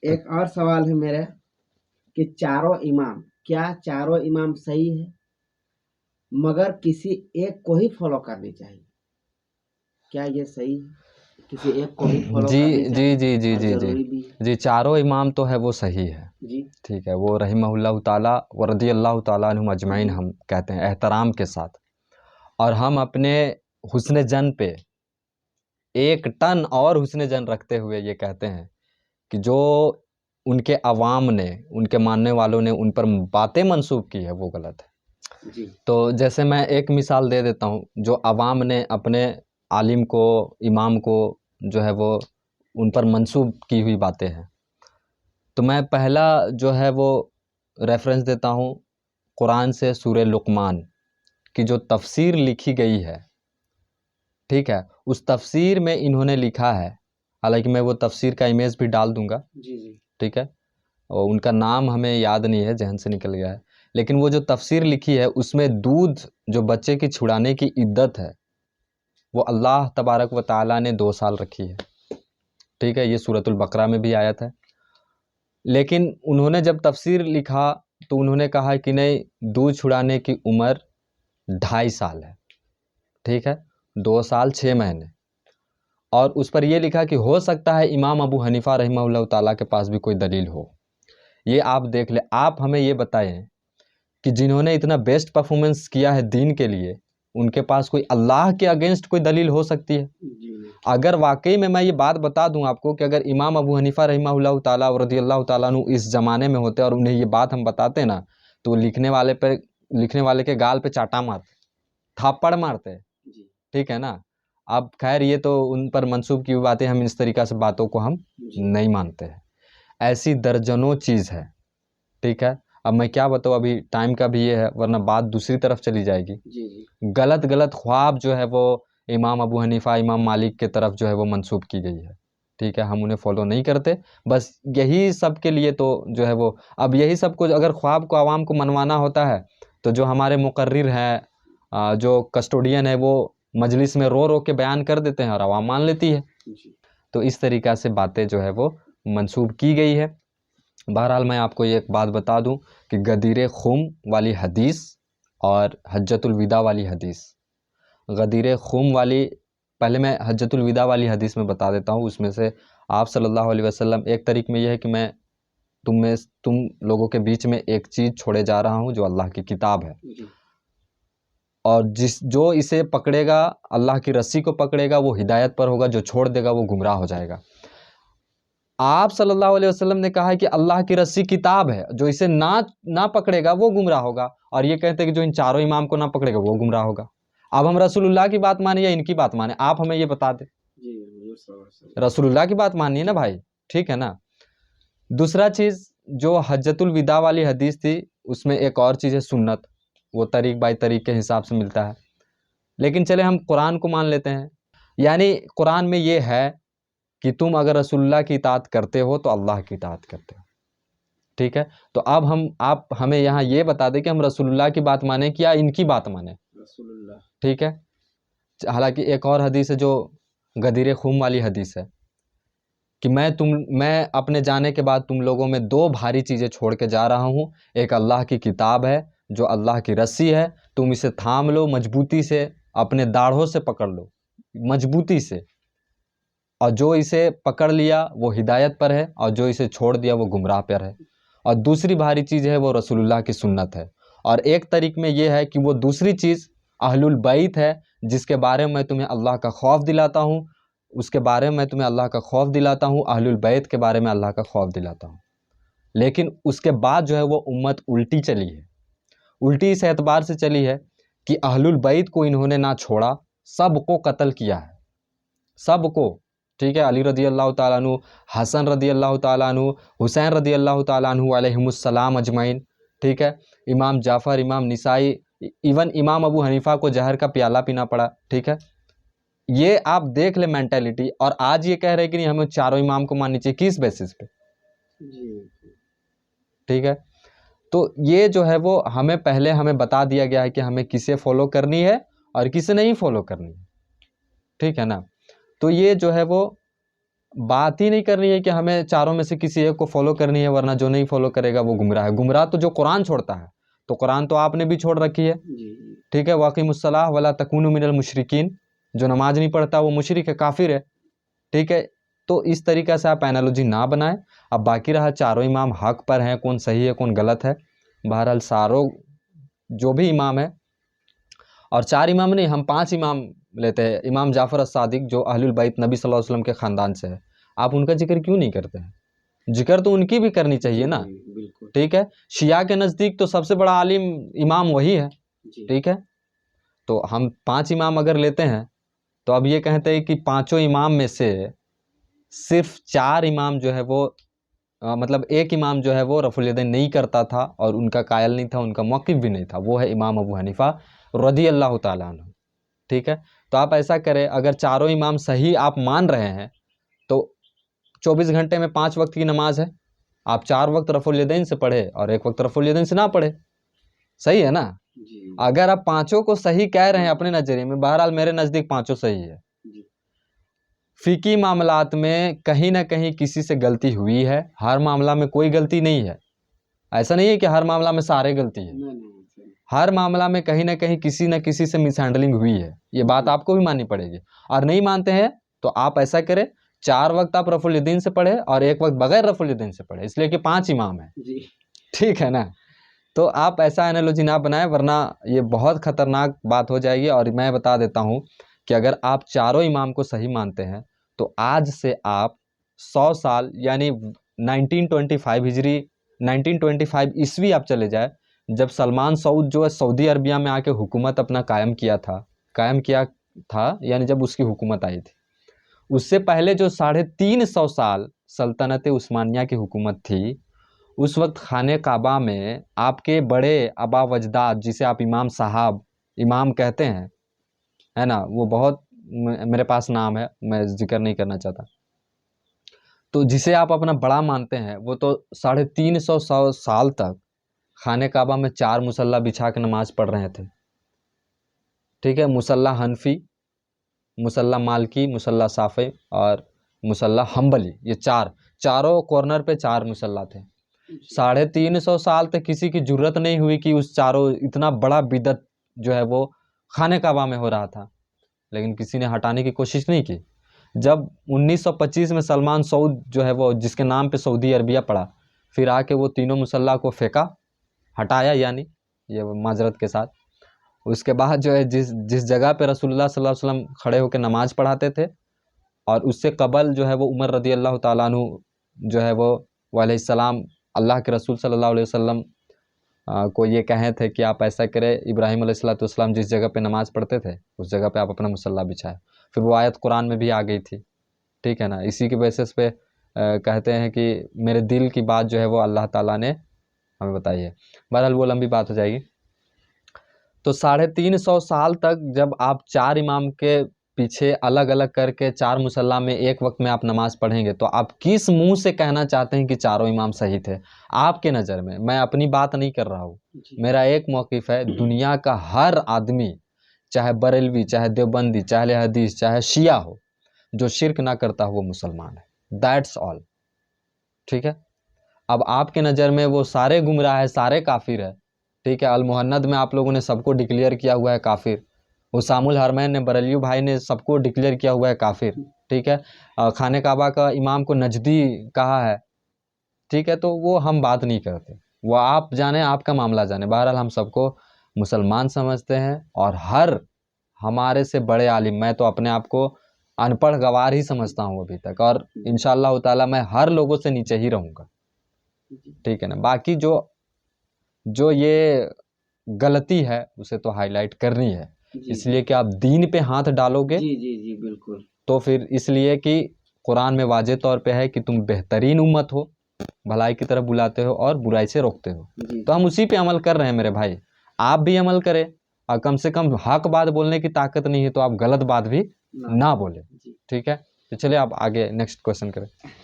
एक और सवाल है मेरा कि क्या चारों इमाम सही है, मगर किसी एक को ही फॉलो करनी चाहिए? क्या ये सही है? किसी एक को ही फॉलो जी करनी जी चाहिए जी जी और जी जी ज़रूरी भी है? जी, चारों इमाम तो है वो सही है। जी, ठीक है, वो रहिमहुल्लाह ताला व रदी अल्लाह ताला अन्हुम अजमैन जी, हम कहते हैं एहतराम के साथ। और हम अपने हुस्न जन पे 1 टन और हुस्न जन रखते हुए ये कहते हैं कि जो उनके अवाम ने, उनके मानने वालों ने उन पर बातें मंसूब की है वो गलत है। जी, तो जैसे मैं एक मिसाल दे देता हूँ, जो अवाम ने अपने आलिम को, इमाम को जो है वो उन पर मंसूब की हुई बातें हैं। तो मैं पहला जो है वो रेफरेंस देता हूँ कुरान से सूरह लुक़मान की जो तफसीर लिखी गई है। ठीक है, उस तफसीर में इन्होंने लिखा है, हालांकि मैं वो तफसीर का इमेज भी डाल दूंगा। जी, जी, ठीक है, और उनका नाम हमें याद नहीं है, जहन से निकल गया है। लेकिन वो जो तफसीर लिखी है उसमें दूध जो बच्चे की छुड़ाने की इद्दत है वो अल्लाह तबारक व ताला ने 2 साल रखी है। ठीक है, ये सूरतुल बकरा में भी आयत है। लेकिन उन्होंने जब तफसीर लिखा तो उन्होंने कहा कि नहीं, दूध छुड़ाने की उम्र 2.5 साल है। ठीक है, 2 साल 6 महीने। और उस पर यह लिखा कि हो सकता है इमाम अबू हनीफा रहमहुल्लाह ताला के पास भी कोई दलील हो। ये आप देख ले, आप हमें ये बताएं कि जिन्होंने इतना बेस्ट परफॉर्मेंस किया है दीन के लिए, उनके पास कोई अल्लाह के अगेंस्ट कोई दलील हो सकती है? जी, नहीं। अगर वाकई में मैं ये बात बता दूं आपको कि अगर इमाम अबू हनीफा रहमहुल्लाह ताला और रदियल्लाहु ताला अन्हु इस ज़माने में होते और उन्हें ये बात हम बताते ना, तो लिखने वाले के गाल पे चाटा मारते, थप्पड़ मारते। जी, ठीक है ना। अब खैर ये तो उन पर मंसूब की हुई बातें, हम इस तरीक़ा से बातों को हम जी, नहीं मानते हैं। ऐसी दर्जनों चीज़ है। ठीक है, अब मैं क्या बताऊँ, अभी टाइम का भी ये है वरना बात दूसरी तरफ चली जाएगी। जी, जी, गलत गलत ख्वाब जो है वो इमाम अबू हनीफा, इमाम मालिक के तरफ जो है वो मंसूब की गई है। ठीक है, हम उन्हें फॉलो नहीं करते। बस यही सब के लिए तो जो है वो, अब यही सब कुछ अगर ख्वाब को आवाम को मनवाना होता है तो जो हमारे मुकर्रिर हैं, जो कस्टोडियन है, वो मजलिस में रो रो के बयान कर देते हैं और आवाम मान लेती है। जी, तो इस तरीक़ा से बातें जो है वो मंसूब की गई है। बहरहाल मैं आपको ये एक बात बता दूं कि गदीर खुम वाली हदीस और हज्जतुल विदा वाली हदीस, गदीर खुम वाली, पहले मैं हज्जतुल विदा वाली हदीस में बता देता हूँ। उसमें से आप सल्लल्लाहु अलैहि वसल्लम, एक तरीक़ में यह है कि मैं तुम लोगों के बीच में एक चीज़ छोड़े जा रहा हूँ जो अल्लाह की किताब है, जी, और जो इसे पकड़ेगा, अल्लाह की रस्सी को पकड़ेगा, वो हिदायत पर होगा, जो छोड़ देगा वो गुमराह हो जाएगा। आप सल्लल्लाहु अलैहि वसल्लम ने कहा है कि अल्लाह की रस्सी किताब है, जो इसे ना ना पकड़ेगा वो गुमराह होगा, और ये कहते हैं कि जो इन चारों इमाम को ना पकड़ेगा वो गुमराह होगा। अब हम रसूलुल्लाह की बात माने या इनकी बात माने, आप हमें ये बता दें। जी, हुज़ूर सल्लल्लाहु अलैहि वसल्लम। रसूलुल्लाह की बात मानिए ना जी, भाई। ठीक है ना। दूसरा चीज़, जो हज्जतुल विदा वाली हदीस थी, उसमें एक और चीज़ है सुन्नत, वो तरीक़ बाई तरीक़ के हिसाब से मिलता है। लेकिन चले हम कुरान को मान लेते हैं। यानी कुरान में ये है कि तुम अगर रसूलुल्लाह की इताअत करते हो तो अल्लाह की इताअत करते हो। ठीक है, तो अब आप हमें यहाँ ये बता दें कि हम रसूलुल्लाह की बात माने कि या इनकी बात माने। रसूलुल्लाह। ठीक है, हालांकि एक और हदीस है जो गदीर खूम वाली हदीस है कि मैं अपने जाने के बाद तुम लोगों में 2 भारी चीज़ें छोड़ के जा रहा हूँ। एक अल्लाह की किताब है, जो अल्लाह की रस्सी है, तुम इसे थाम लो मजबूती से, अपने दाढ़ों से पकड़ लो मजबूती से, और जो इसे पकड़ लिया वो हिदायत पर है, और जो इसे छोड़ दिया वो गुमराह पर है। और दूसरी भारी चीज़ है वो रसूलुल्लाह की सुन्नत है। और एक तरीक़ में ये है कि वो दूसरी चीज़ अहलुल बैत है, जिसके बारे में मैं तुम्हें अल्लाह का खौफ दिलाता हूँ, उसके बारे में मैं तुम्हें अल्लाह का खौफ दिलाता हूँ, अहलुल बैत के बारे में अल्लाह का खौफ दिलाता हूँ। लेकिन उसके बाद जो है वो उम्मत उल्टी चली है। उल्टी इस एतबार से चली है कि अहलुल बैत को इन्होंने ना छोड़ा, सबको कत्ल किया है, सबको। ठीक है, अली रदी अल्लाह ताला अन्हु, हसन रदी अल्लाह ताला अन्हु, हुसैन रदी अल्लाह ताला अन्हु अलैहिमुस्सलाम अजमैन। ठीक है, इमाम जाफ़र, इमाम निसाई, इवन इमाम अबू हनीफा को जहर का प्याला पीना पड़ा। ठीक है, ये आप देख ले मेंटालिटी, और आज ये कह रहे हैं कि नहीं हमें चारों इमाम को माननी चाहिए, किस बेसिस पे? जी, ठीक है, तो ये जो है वो हमें बता दिया गया है कि हमें किसे फॉलो करनी है और किसे नहीं फॉलो करनी है। ठीक है ना। तो ये जो है वो बात ही नहीं करनी है कि हमें चारों में से किसी एक को फॉलो करनी है, वरना जो नहीं फॉलो करेगा वो गुमराह है। गुमराह तो जो कुरान छोड़ता है, तो कुरान तो आपने भी छोड़ रखी है, जी ठीक है। वाक़िमुस्सलाह वला तकूनु मिनल मुशरिकीन, जो नमाज नहीं पढ़ता वो मुशरिक है, काफिर है, ठीक है। तो इस तरीक़े से आप एनालॉजी ना बनाएं। अब बाकी रहा चारों इमाम हक पर हैं, कौन सही है कौन गलत है, बहरहाल सारों जो भी इमाम है, और चार इमाम नहीं, हम 5 इमाम लेते हैं। इमाम जाफ़र as-सादिक जो अहलुल बैत नबी सल्लल्लाहु अलैहि वसल्लम के ख़ानदान से है, आप उनका जिक्र क्यों नहीं करते हैं? जिक्र तो उनकी भी करनी चाहिए ना, जी बिल्कुल। ठीक है। शिया के नज़दीक तो सबसे बड़ा आलिम इमाम वही है, जी ठीक है। तो हम 5 इमाम अगर लेते हैं, तो अब ये कहते हैं कि पाँचों इमाम में से सिर्फ 4 इमाम जो है वो मतलब एक इमाम जो है वो रफ़ुल यदैन नहीं करता था और उनका कायल नहीं था, उनका मौक़िफ़ भी नहीं था, वो है इमाम अबू हनीफ़ा रज़ियल्लाहु ताला अन्हु, ठीक है। तो आप ऐसा करें, अगर चारों इमाम सही आप मान रहे हैं, तो 24 घंटे में 5 वक्त की नमाज है, आप 4 वक्त रफ़ुल यदैन से पढ़े और 1 वक्त रफ़ुल यदैन से ना पढ़े, सही है ना। जी अगर आप पाँचों को सही कह रहे हैं अपने नज़रिए में, बहरहाल मेरे नज़दीक पाँचों सही है। जी फ़िकी मामलात में कहीं ना कहीं किसी से गलती हुई है, हर मामला में कोई गलती नहीं है। ऐसा नहीं है कि हर मामला में सारे गलती है, नहीं सही। हर मामला में कहीं ना कहीं किसी न किसी से मिसहैंडलिंग हुई है, ये बात जी आपको भी माननी पड़ेगी। और नहीं मानते हैं तो आप ऐसा करें, 4 वक्त आप रफ़ुल यदैन से पढ़े और 1 वक्त बगैर रफ़ुल यदैन से पढ़े, इसलिए कि 5 इमाम है, जी ठीक है ना। तो आप ऐसा एनालॉजी ना बनाएं, वरना ये बहुत खतरनाक बात हो जाएगी। और मैं बता देता हूँ कि अगर आप चारों इमाम को सही मानते हैं, तो आज से आप 100 साल यानी 1925 हिजरी 1925 ईस्वी आप चले जाए, जब सलमान सऊद जो है सऊदी अरबिया में आके हुकूमत अपना कायम किया था, यानी जब उसकी हुकूमत आई थी, उससे पहले जो 350 साल सल्तनत उस्मानिया की हुकूमत थी, उस वक्त खाने काबा में आपके बड़े आबा वजदाद, जिसे आप इमाम साहब इमाम कहते हैं, है ना, वो बहुत मेरे पास नाम है, मैं जिक्र नहीं करना चाहता, तो जिसे आप अपना बड़ा मानते हैं, वो तो 350 साल तक खाने काबा में 4 मुसल्ला बिछा के नमाज पढ़ रहे थे, ठीक है। मुसल्ला हनफी, मुसल्ला मालकी, मुसल्ला साफ़ी और मुसल्ला हम्बली, ये चारों कॉर्नर पे 4 मुसल्ला थे। 350 साल तक किसी की जरूरत नहीं हुई कि उस चारों, इतना बड़ा बिदत जो है वो खाने काबा में हो रहा था, लेकिन किसी ने हटाने की कोशिश नहीं की। जब 1925 में सलमान सऊद जो है वो, जिसके नाम पे सऊदी अरबिया पड़ा, फिर आके वो तीनों मुसल्ला को फेंका, हटाया, यानी ये माजरत के साथ। उसके बाद जो है जिस जगह पे रसूलुल्लाह सल्लल्लाहु अलैहि वसल्लम खड़े होकर नमाज पढ़ाते थे, और उससे कबल जो है वो उमर रज़ियल्लाहु ताला अन्हु जो है वो अलैहिस्सलाम अल्लाह के रसूल सल्लल्लाहु अलैहि वसल्लम को ये कहे थे कि आप ऐसा करें, इब्राहिम अलैहिस्सलाम जिस जगह पे नमाज पढ़ते थे उस जगह पे आप अपना मुसल्ला बिछाए। फिर वो आयत कुरान में भी आ गई थी, ठीक है ना। इसी के बेसिस पे कहते हैं कि मेरे दिल की बात जो है वो अल्लाह ताला ने हमें बताई है। बहरहाल वो लंबी बात हो जाएगी। तो 350 साल तक जब आप 4 इमाम के पीछे अलग अलग करके 4 मुसल्ला में 1 वक्त में आप नमाज पढ़ेंगे, तो आप किस मुंह से कहना चाहते हैं कि चारों इमाम सही थे आपके नज़र में? मैं अपनी बात नहीं कर रहा हूँ, मेरा एक मौक़िफ़ है, दुनिया का हर आदमी, चाहे बरेलवी, चाहे देवबंदी, चाहे हदीस, चाहे शिया हो, जो शिरक ना करता हो वो मुसलमान है, दैट्स ऑल, ठीक है। अब आपके नज़र में वो सारे गुमराह है, सारे काफिर है, ठीक है। अल मुहन्नद में आप लोगों ने सबको डिक्लेयर किया हुआ है काफिर, उसामुल हरमैन ने, बरेलवी भाई ने सबको डिक्लेयर किया हुआ है काफिर, ठीक है। खाने काबा का इमाम को नजदी कहा है, ठीक है। तो वो हम बात नहीं करते, वो आप जाने, आपका मामला जाने। बहरहाल हम सबको मुसलमान समझते हैं, और हर हमारे से बड़े आलिम, मैं तो अपने आप को अनपढ़ गवार ही समझता हूँ अभी तक, और इंशाअल्लाह ताला मैं हर लोगों से नीचे ही रहूँगा, ठीक है ना। बाकी जो ये गलती है उसे तो हाईलाइट करनी है, इसलिए कि आप दीन पे हाथ डालोगे, जी जी जी बिल्कुल। तो फिर इसलिए कि कुरान में वाज़े तौर पे है कि तुम बेहतरीन उम्मत हो, भलाई की तरफ बुलाते हो और बुराई से रोकते हो, तो हम उसी पे अमल कर रहे हैं मेरे भाई। आप भी अमल करें, और कम से कम हक बात बोलने की ताकत नहीं है तो आप गलत बात भी ना बोले, ठीक है। तो चलिए आप आगे नेक्स्ट क्वेश्चन करें।